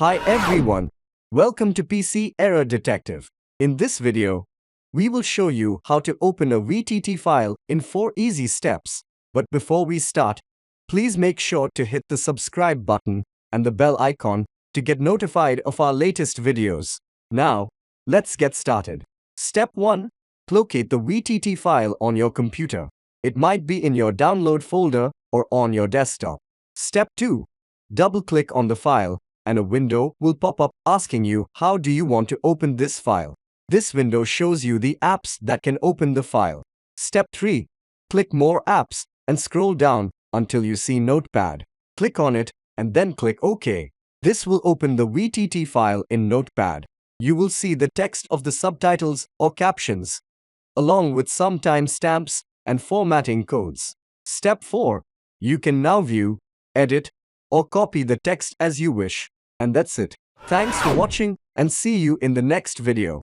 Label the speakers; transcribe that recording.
Speaker 1: Hi everyone, welcome to PC Error Detective. In this video, we will show you how to open a VTT file in 4 easy steps. But before we start, please make sure to hit the subscribe button and the bell icon to get notified of our latest videos. Now, let's get started. Step 1. Locate the VTT file on your computer. It might be in your download folder or on your desktop. Step 2. Double-click on the file, and a window will pop up asking you how do you want to open this file. This window shows you the apps that can open the file. Step 3. Click More Apps and scroll down until you see Notepad. Click on it and then click OK. This will open the VTT file in Notepad. You will see the text of the subtitles or captions, along with some timestamps and formatting codes. Step 4. You can now view, edit, or copy the text as you wish. And that's it. Thanks for watching and see you in the next video.